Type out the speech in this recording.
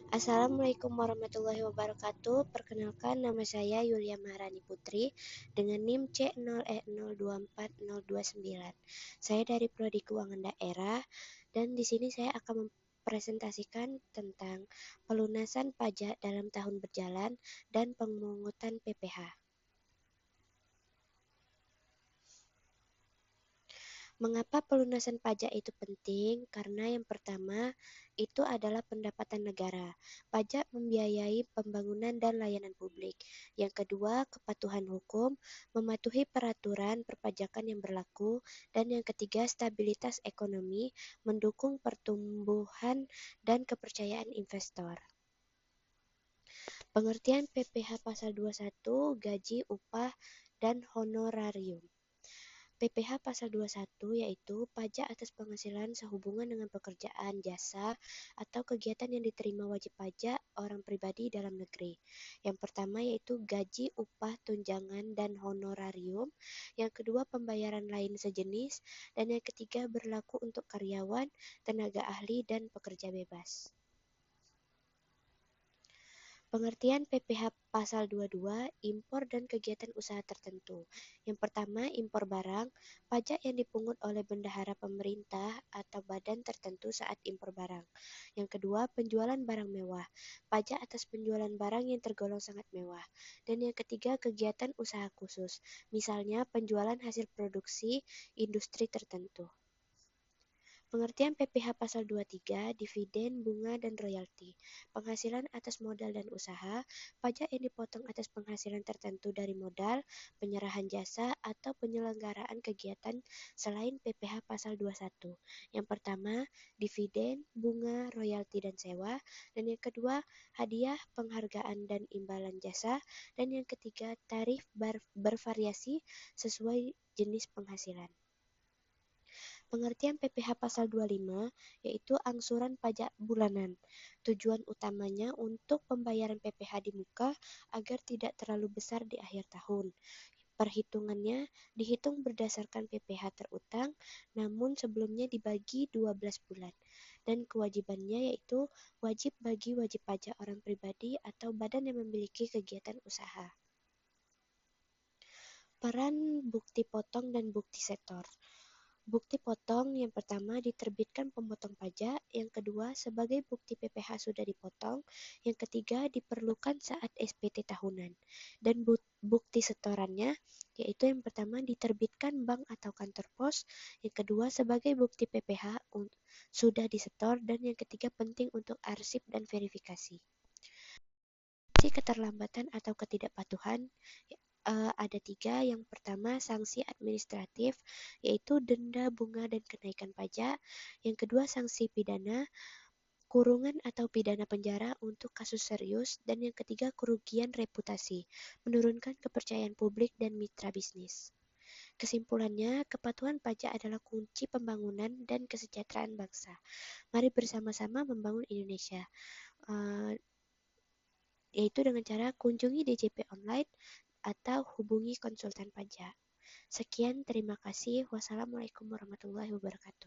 Assalamualaikum warahmatullahi wabarakatuh. Perkenalkan, nama saya Yulia Maharani Putri dengan NIM C0E024029. Saya dari Prodi Keuangan Daerah dan di sini saya akan mempresentasikan tentang pelunasan pajak dalam tahun berjalan dan pemungutan PPh. Mengapa pelunasan pajak itu penting? Karena yang pertama, itu adalah pendapatan negara. Pajak membiayai pembangunan dan layanan publik. Yang kedua, kepatuhan hukum, mematuhi peraturan perpajakan yang berlaku. Dan yang ketiga, stabilitas ekonomi, mendukung pertumbuhan dan kepercayaan investor. Pengertian PPh pasal 21, gaji, upah, dan honorarium. PPh pasal 21 yaitu pajak atas penghasilan sehubungan dengan pekerjaan, jasa, atau kegiatan yang diterima wajib pajak orang pribadi dalam negeri. Yang pertama yaitu gaji, upah, tunjangan, dan honorarium. Yang kedua pembayaran lain sejenis. Dan yang ketiga berlaku untuk karyawan, tenaga ahli, dan pekerja bebas. Pengertian PPh pasal 22, impor dan kegiatan usaha tertentu. Yang pertama, impor barang, pajak yang dipungut oleh bendahara pemerintah atau badan tertentu saat impor barang. Yang kedua, penjualan barang mewah, pajak atas penjualan barang yang tergolong sangat mewah. Dan yang ketiga, kegiatan usaha khusus, misalnya penjualan hasil produksi industri tertentu. Pengertian PPh pasal 23, dividen, bunga, dan royalti. Penghasilan atas modal dan usaha, pajak yang dipotong atas penghasilan tertentu dari modal, penyerahan jasa, atau penyelenggaraan kegiatan selain PPh pasal 21. Yang pertama, dividen, bunga, royalti, dan sewa. Dan yang kedua, hadiah, penghargaan, dan imbalan jasa. Dan yang ketiga, tarif bervariasi sesuai jenis penghasilan. Pengertian PPh pasal 25 yaitu angsuran pajak bulanan. Tujuan utamanya untuk pembayaran PPh di muka agar tidak terlalu besar di akhir tahun. Perhitungannya dihitung berdasarkan PPh terutang, namun sebelumnya dibagi 12 bulan. Dan kewajibannya yaitu wajib bagi wajib pajak orang pribadi atau badan yang memiliki kegiatan usaha. Peran bukti potong dan bukti setor. Bukti potong yang pertama diterbitkan pemotong pajak, yang kedua sebagai bukti PPh sudah dipotong, yang ketiga diperlukan saat SPT tahunan. Dan bukti setorannya yaitu yang pertama diterbitkan bank atau kantor pos, yang kedua sebagai bukti PPh sudah disetor, dan yang ketiga penting untuk arsip dan verifikasi. Keterlambatan atau ketidakpatuhan ada 3. Yang pertama, sanksi administratif, yaitu denda, bunga, dan kenaikan pajak. Yang kedua, sanksi pidana, kurungan atau pidana penjara untuk kasus serius. Dan yang ketiga, kerugian reputasi, menurunkan kepercayaan publik dan mitra bisnis. Kesimpulannya, kepatuhan pajak adalah kunci pembangunan dan kesejahteraan bangsa. Mari bersama-sama membangun Indonesia. Yaitu dengan cara kunjungi DJP online atau hubungi konsultan pajak. Sekian, terima kasih. Wassalamualaikum warahmatullahi wabarakatuh.